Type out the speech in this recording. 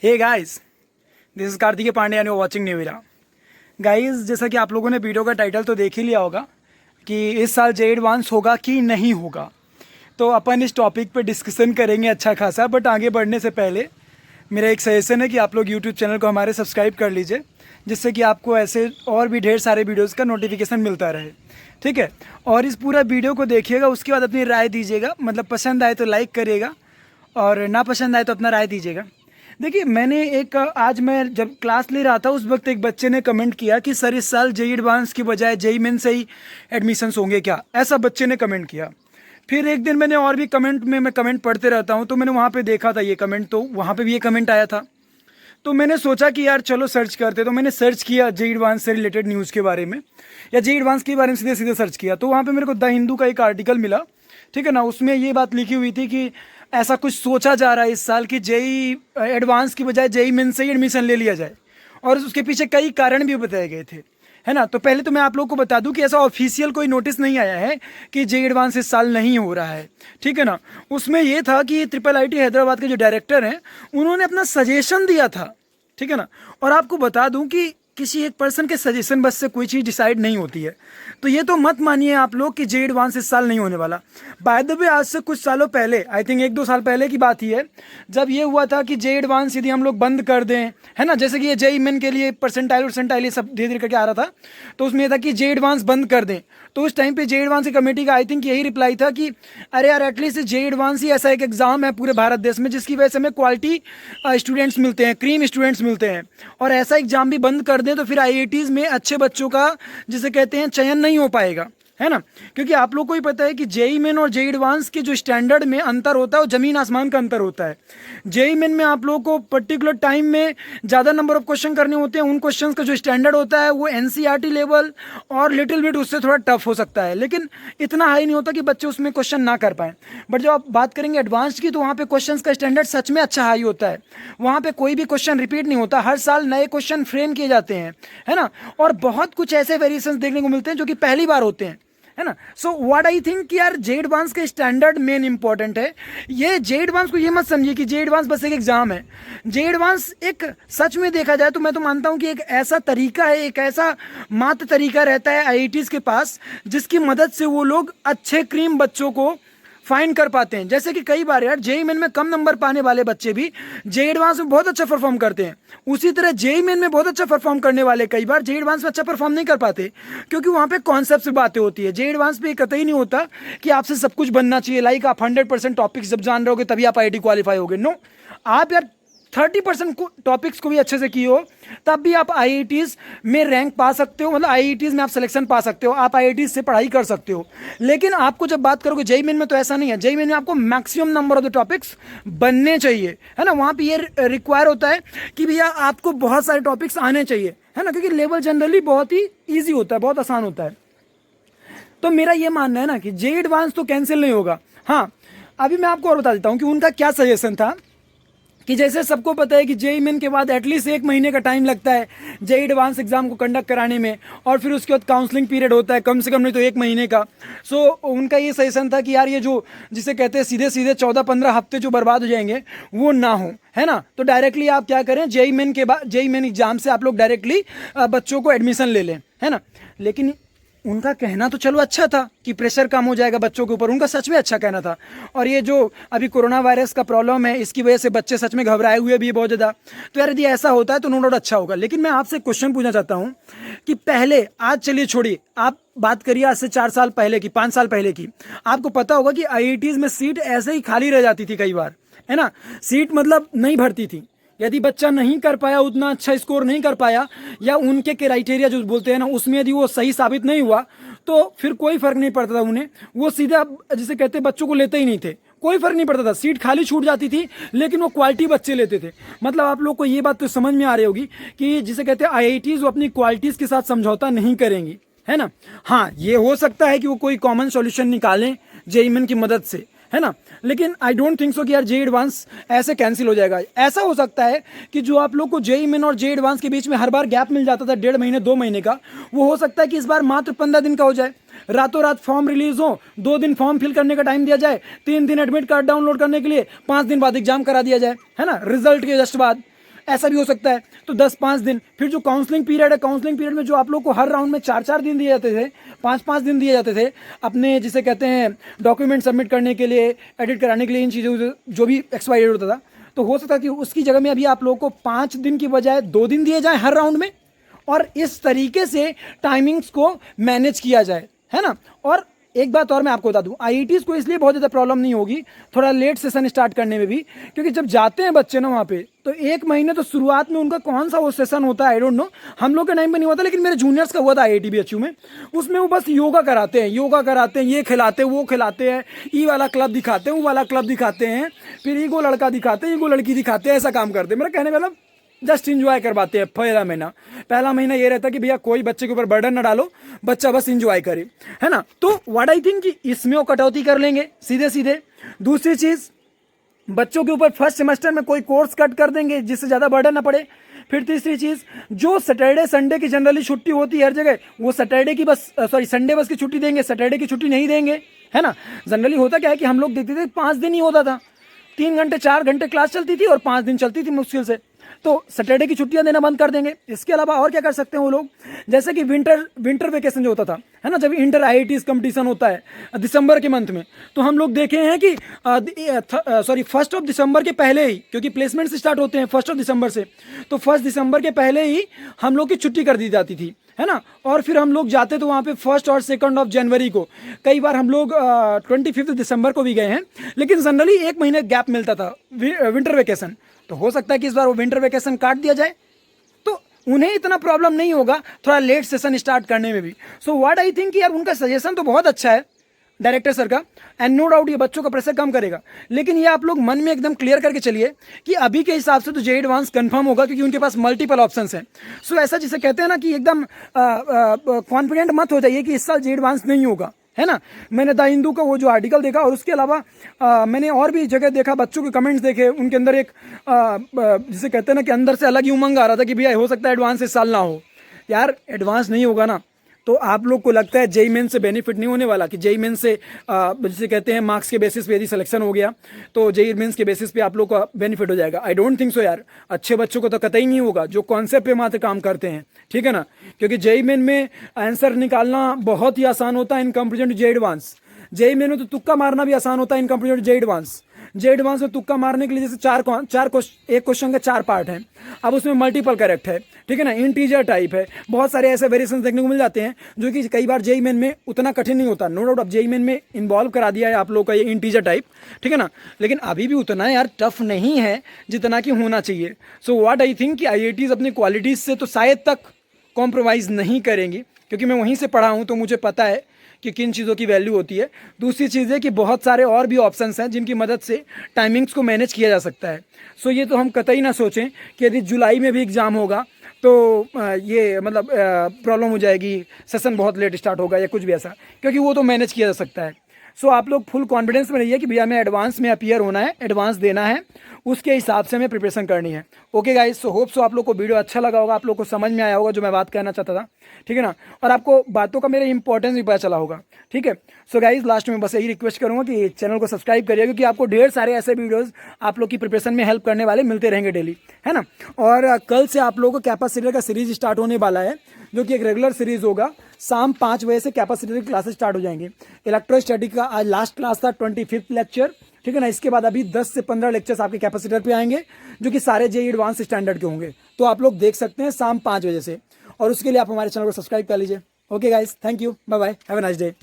Hey guys, this is Kartikeya Pandey and you watching न्यूविरा। Guys, जैसा कि आप लोगों ने वीडियो का टाइटल तो देख ही लिया होगा कि इस साल जे एडवांस होगा कि नहीं होगा। तो अपन इस टॉपिक पे डिस्कशन करेंगे अच्छा खासा। बट आगे बढ़ने से पहले मेरा एक सजेशन है कि आप लोग यूट्यूब चैनल को हमारे सब्सक्राइब कर लीजिए, जिससे कि आपको ऐसे और भी ढेर सारे वीडियोज़ का नोटिफिकेशन मिलता रहे। ठीक है, और इस पूरा वीडियो को देखिएगा, उसके बाद अपनी राय दीजिएगा। मतलब पसंद आए तो लाइक करिएगा और ना पसंद आए तो अपना राय दीजिएगा। देखिए, मैंने आज मैं जब क्लास ले रहा था उस वक्त एक बच्चे ने कमेंट किया कि सर इस साल जेई एडवांस की बजाय जेई मेन से ही एडमिशन्स होंगे क्या, ऐसा बच्चे ने कमेंट किया। फिर एक दिन मैंने और भी मैं कमेंट पढ़ते रहता हूँ, तो मैंने वहाँ पे देखा था ये कमेंट, तो वहाँ पे भी ये कमेंट आया था। तो मैंने सोचा कि यार चलो सर्च करते। तो मैंने सर्च किया जेई एडवांस से रिलेटेड न्यूज़ के बारे में, या जेई एडवांस के बारे में सीधे सीधे सर्च किया। तो वहाँ पे मेरे को द हिंदू का एक आर्टिकल मिला, ठीक है ना। उसमें ये बात लिखी हुई थी कि ऐसा कुछ सोचा जा रहा है इस साल कि जेई एडवांस की बजाय जेई मेन से ही एडमिशन ले लिया जाए, और उसके पीछे कई कारण भी बताए गए थे, है ना। तो पहले तो मैं आप लोग को बता दूं कि ऐसा ऑफिशियल कोई नोटिस नहीं आया है कि जेई एडवांस इस साल नहीं हो रहा है, ठीक है ना। उसमें ये था कि ट्रिपल आईटी हैदराबाद के जो डायरेक्टर हैं उन्होंने अपना सजेशन दिया था, ठीक है ना। और आपको बता दूं कि किसी एक पर्सन के सजेशन बस से कोई चीज़ डिसाइड नहीं होती है। तो ये तो मत मानिए आप लोग कि जेई एडवांस इस साल नहीं होने वाला। बाय द वे, आज से कुछ सालों पहले, आई थिंक 1-2 साल पहले की बात ही है, जब ये हुआ था कि जेई एडवांस यदि हम लोग बंद कर दें, है ना, जैसे कि ये जेई मेन के लिए परसेंटाइल ये सब धीरे धीरे करके आ रहा था, तो उसमें यह था कि जेई एडवांस बंद कर दें। तो उस टाइम पे जेई एडवांस की कमेटी का आई थिंक यही रिप्लाई था कि अरे यार, एटलीस्ट जेई एडवांस ही ऐसा एक एग्जाम है पूरे भारत देश में जिसकी वजह से हमें क्वालिटी स्टूडेंट्स मिलते हैं, क्रीम स्टूडेंट्स मिलते हैं, और ऐसा एग्जाम भी बंद कर दें तो फिर आईआईटीज़ में अच्छे बच्चों का, जिसे कहते हैं, चयन नहीं हो पाएगा, है ना। क्योंकि आप लोग को ही पता है कि जेई मेन और जेई एडवांस के जो स्टैंडर्ड में अंतर होता है वो जमीन आसमान का अंतर होता है। जेई मेन में आप लोग को पर्टिकुलर टाइम में ज़्यादा नंबर ऑफ क्वेश्चन करने होते हैं। उन क्वेश्चंस का जो स्टैंडर्ड होता है वो एनसीईआरटी लेवल और लिटिल बिट उससे थोड़ा टफ हो सकता है, लेकिन इतना हाई नहीं होता कि बच्चे उसमें क्वेश्चन ना कर पाएँ। बट जब आप बात करेंगे एडवांस की, तो वहाँ पर क्वेश्चन का स्टैंडर्ड सच में अच्छा हाई होता है। वहाँ पर कोई भी क्वेश्चन रिपीट नहीं होता, हर साल नए क्वेश्चन फ्रेम किए जाते हैं, है ना। और बहुत कुछ ऐसे वेरिएशंस देखने को मिलते हैं जो कि पहली बार होते हैं, है ना। सो व्हाट आई थिंक कि यार जेई एडवांस का स्टैंडर्ड मेन इंपॉर्टेंट है। ये जेई एडवांस को ये मत समझिए कि जेई एडवांस बस एक एग्जाम है। जेई एडवांस एक, सच में देखा जाए तो मैं तो मानता हूं कि एक ऐसा तरीका है, एक ऐसा मात्र तरीका रहता है आईआईटीज़ के पास जिसकी मदद से वो लोग अच्छे क्रीम बच्चों को फाइंड कर पाते हैं। जैसे कि कई बार यार जेई मेन में कम नंबर पाने वाले बच्चे भी जेई एडवांस में बहुत अच्छा परफॉर्म करते हैं। उसी तरह जेई मेन में बहुत अच्छा परफॉर्म करने वाले कई बार जेई एडवांस में अच्छा परफॉर्म नहीं कर पाते, क्योंकि वहाँ पे कॉन्सेप्ट से बातें होती है। जेई एडवांस पे कतई नहीं होता कि आपसे सब कुछ बनना चाहिए, लाइक आप 100% टॉपिक्स जब जान रहे होगे तभी आप आईआईटी क्वालिफाई होगे। नो, आप यार 30% टॉपिक्स को भी अच्छे से किए हो तब भी आप आईआईटीज़ में रैंक पा सकते हो, मतलब आईआईटीज़ में आप सिलेक्शन पा सकते हो, आप आईआईटीज़ से पढ़ाई कर सकते हो। लेकिन आपको जब बात करोगे जेई मेन में, तो ऐसा नहीं है। जेई मेन में आपको maximum number of the topics बनने चाहिए, है ना। वहाँ पे ये रिक्वायर होता है कि भैया आपको बहुत सारे टॉपिक्स आने चाहिए, है ना, क्योंकि लेवल जनरली बहुत ही ईजी होता है, बहुत आसान होता है। तो मेरा ये मानना है ना कि जेई एडवांस तो कैंसिल नहीं होगा। हाँ, अभी मैं आपको और बता देता हूँ कि उनका क्या सजेशन था। कि जैसे सबको पता है कि जेई मेन के बाद एटलीस्ट 1 महीने का टाइम लगता है जेई एडवांस एग्जाम को कंडक्ट कराने में, और फिर उसके बाद काउंसलिंग पीरियड होता है कम से कम नहीं तो 1 महीने का। सो उनका ये सजेशन था कि यार ये जो जिसे कहते हैं सीधे सीधे 14-15 हफ्ते जो बर्बाद हो जाएंगे वो ना हो, है ना। तो डायरेक्टली आप क्या करें, जेई मेन के बाद, जेई मेन एग्जाम से आप लोग डायरेक्टली बच्चों को एडमिशन ले लें, है ना। लेकिन उनका कहना तो चलो अच्छा था कि प्रेशर कम हो जाएगा बच्चों के ऊपर, उनका सच में अच्छा कहना था। और ये जो अभी कोरोना वायरस का प्रॉब्लम है, इसकी वजह से बच्चे सच में घबराए हुए भी बहुत ज़्यादा। तो यार यदि ऐसा होता है तो नो डाउट अच्छा होगा। लेकिन मैं आपसे क्वेश्चन पूछना चाहता हूँ कि पहले, आज चलिए छोड़िए, आप बात करिए आज से 4 साल पहले की, 5 साल पहले की। आपको पता होगा कि आईआईटीज़ में सीट ऐसे ही खाली रह जाती थी कई बार, है ना। सीट मतलब नहीं भरती थी। यदि बच्चा नहीं कर पाया, उतना अच्छा स्कोर नहीं कर पाया, या उनके क्राइटेरिया जो बोलते हैं ना उसमें यदि वो सही साबित नहीं हुआ, तो फिर कोई फर्क नहीं पड़ता था उन्हें। वो सीधा, जिसे कहते हैं, बच्चों को लेते ही नहीं थे, कोई फर्क नहीं पड़ता था। सीट खाली छूट जाती थी लेकिन वो क्वालिटी बच्चे लेते थे। मतलब आप लोग को ये बात तो समझ में आ रही होगी कि जिसे कहते हैं आईआईटीज़ वो अपनी क्वालिटीज़ के साथ समझौता नहीं करेंगी, है ना। हाँ, ये हो सकता है कि वो कोई कॉमन सॉल्यूशन निकालें जेई मेन की मदद से, है ना। लेकिन आई डोंट थिंक सो कि यार जेई एडवांस ऐसे कैंसिल हो जाएगा। ऐसा हो सकता है कि जो आप लोग को जेई मेन और जेई एडवांस के बीच में हर बार गैप मिल जाता था 1.5 महीने 2 महीने का, वो हो सकता है कि इस बार मात्र 15 दिन का हो जाए। रातों रात फॉर्म रिलीज हो, 2 दिन फॉर्म फिल करने का टाइम दिया जाए, 3 दिन एडमिट कार्ड डाउनलोड करने के लिए, 5 दिन बाद एग्जाम करा दिया जाए, है ना, रिजल्ट के जस्ट बाद। ऐसा भी हो सकता है। तो 10-5 दिन, फिर जो काउंसलिंग पीरियड है, काउंसलिंग पीरियड में जो आप लोग को हर राउंड में 4-4 दिन दिए जाते थे, 5-5 दिन दिए जाते थे अपने जिसे कहते हैं डॉक्यूमेंट सबमिट करने के लिए, एडिट कराने के लिए, इन चीज़ों जो भी एक्सपायर्ड होता था, तो हो सकता है कि उसकी जगह में अभी आप लोगों को 5 दिन की बजाय 2 दिन दिए जाए हर राउंड में, और इस तरीके से टाइमिंग्स को मैनेज किया जाए, है ना। और एक बात और मैं आपको बता दूं, आईआईटीज़ को इसलिए बहुत ज़्यादा प्रॉब्लम नहीं होगी थोड़ा लेट सेशन स्टार्ट करने में भी, क्योंकि जब जाते हैं बच्चे ना वहाँ पे, तो 1 महीने तो शुरुआत में उनका कौन सा वो सेशन होता है आई डोंट नो, हम लोग के टाइम पे नहीं होता, लेकिन मेरे जूनियर्स का हुआ था आईआईटी बीएचयू में। उसमें वो बस योगा कराते हैं, ये खिलाते हैं, वो खिलाते हैं, ई वाला क्लब दिखाते हैं, वो वाला क्लब दिखाते हैं, फिर ईगो लड़का दिखाते हैं, ईगो लड़की दिखाते हैं, ऐसा काम करते हैं। मेरा कहने वाला जस्ट इंजॉय करवाते हैं पहला महीना ये रहता है कि भैया कोई बच्चे के ऊपर बर्डन ना डालो, बच्चा बस इंजॉय करे, है ना। तो व्हाट आई थिंक कि इसमें वो कटौती कर लेंगे सीधे सीधे। दूसरी चीज, बच्चों के ऊपर फर्स्ट सेमेस्टर में कोई कोर्स कट कर देंगे जिससे ज़्यादा बर्डन ना पड़े। फिर तीसरी चीज़, जो सैटरडे संडे की जनरली छुट्टी होती है हर जगह, वो सैटरडे की बस संडे बस की छुट्टी देंगे, सैटरडे की छुट्टी नहीं देंगे, है ना। जनरली होता क्या है कि हम लोग देखते थे 5 दिन ही होता था, 3 घंटे 4 घंटे क्लास चलती थी और 5 दिन चलती थी मुश्किल से, तो सैटरडे की छुट्टियां देना बंद कर देंगे। इसके अलावा और क्या कर सकते हैं वो लोग, जैसे कि विंटर वेकेशन जो होता था, है ना, जब इंटर आईआईटीज़ कंपटीशन होता है दिसंबर के मंथ में, तो हम लोग देखे हैं कि 1 दिसंबर के पहले ही, क्योंकि प्लेसमेंट्स स्टार्ट होते हैं 1 दिसंबर से, तो 1 दिसंबर के पहले ही हम लोग की छुट्टी कर दी जाती थी, है ना। और फिर हम लोग जाते तो वहाँ पे 1 और 2 जनवरी को, कई बार हम लोग 25 दिसंबर को भी गए हैं, लेकिन जनरली 1 महीने गैप मिलता था विंटर वेकेशन। तो हो सकता है कि इस बार वो विंटर वेकेशन काट दिया जाए, तो उन्हें इतना प्रॉब्लम नहीं होगा थोड़ा लेट सेशन स्टार्ट करने में भी। सो व्हाट आई थिंक यार, उनका सजेशन तो बहुत अच्छा है डायरेक्टर सर का, एंड नो डाउट ये बच्चों का प्रेशर कम करेगा, लेकिन ये आप लोग मन में एकदम क्लियर करके चलिए कि अभी के हिसाब से तो जेईई एडवांस कंफर्म होगा, क्योंकि उनके पास मल्टीपल ऑप्शंस हैं। सो ऐसा जिसे कहते हैं ना कि एकदम कॉन्फिडेंट मत हो जाइए कि इस साल जेईई एडवांस नहीं होगा, है ना। मैंने द हिंदू का वो जो आर्टिकल देखा, और उसके अलावा मैंने और भी जगह देखा, बच्चों के कमेंट्स देखे, उनके अंदर एक जिसे कहते हैं ना कि अंदर से अलग ही उमंग आ रहा था कि भैया हो सकता है एडवांस इस साल ना हो। यार एडवांस नहीं होगा ना, तो आप लोग को लगता है जेईई मेन से बेनिफिट नहीं होने वाला, कि जेईई मेन से जिसे कहते हैं मार्क्स के बेसिस पे यदि सिलेक्शन हो गया तो जेईई मेंस के बेसिस पे आप लोग का बेनिफिट हो जाएगा। आई डोंट थिंक सो यार, अच्छे बच्चों को तो कतई नहीं होगा जो कॉन्सेप्ट पे मात्र काम करते हैं, ठीक है ना। क्योंकि जेईई मेन में आंसर निकालना बहुत ही आसान होता है in comparison to JEE advance. JEE main में तो तुक्का मारना भी आसान होता है in comparison to JEE advance. JEE advance में तुक्का मारने के लिए जैसे एक क्वेश्चन के 4 पार्ट हैं, अब उसमें मल्टीपल करेक्ट है, ठीक है ना, इंटीजर टाइप है, बहुत सारे ऐसे वेरिएशन देखने को मिल जाते हैं जो कि कई बार जेईई मेन में उतना कठिन नहीं होता। नो डाउट अब जेईई मेन में इन्वॉल्व करा दिया है आप लोग का ये इंटीजर टाइप, ठीक है ना, लेकिन अभी भी उतना यार टफ नहीं है जितना कि होना चाहिए। सो व्हाट आई थिंक कि आईआईटीज़ अपनी क्वालिटीज़ से तो शायद तक कॉम्प्रोमाइज़ नहीं करेंगी, क्योंकि मैं वहीं से पढ़ा हूँ तो मुझे पता है कि किन चीज़ों की वैल्यू होती है। दूसरी चीज़ है कि बहुत सारे और भी ऑप्शंस हैं जिनकी मदद से टाइमिंग्स को मैनेज किया जा सकता है। सो ये तो हम कतई ना सोचें कि यदि जुलाई में भी एग्ज़ाम होगा तो ये मतलब प्रॉब्लम हो जाएगी, सेशन बहुत लेट स्टार्ट होगा या कुछ भी ऐसा, क्योंकि वो तो मैनेज किया जा सकता है। सो आप लोग फुल कॉन्फिडेंस में रहिए कि भैया हमें एडवांस में अपीयर होना है, एडवांस देना है, उसके हिसाब से हमें प्रिपरेशन करनी है। Okay guys, so hope so आप लोग को वीडियो अच्छा लगा होगा, आप लोग को समझ में आया होगा जो मैं बात कहना चाहता था, ठीक है ना, और आपको बातों का मेरा इंपॉर्टेंस भी पता चला होगा, ठीक है। सो गाइस लास्ट में बस यही रिक्वेस्ट करूँगा कि चैनल को सब्सक्राइब करिए, क्योंकि आपको ढेर सारे ऐसे वीडियोज़ आप लोग की प्रिपरेशन में हेल्प करने वाले मिलते रहेंगे डेली, है ना। और कल से आप लोगों को कैपेसिटर का सीरीज स्टार्ट होने वाला है, जो कि एक रेगुलर सीरीज होगा। शाम 5 बजे से कैपेसिटर की क्लासेस स्टार्ट हो जाएंगे। इलेक्ट्रोस्टैटिक का आज लास्ट क्लास था, 25th लेक्चर, ठीक है ना। इसके बाद अभी 10 से 15 लेक्चर्स आपके कैपेसिटर पे आएंगे, जो कि सारे जेईई एडवांस स्टैंडर्ड के होंगे, तो आप लोग देख सकते हैं शाम 5 बजे से, और उसके लिए आप हमारे चैनल को सब्सक्राइब कर लीजिए। Okay guys, thank you, bye bye, have a nice day.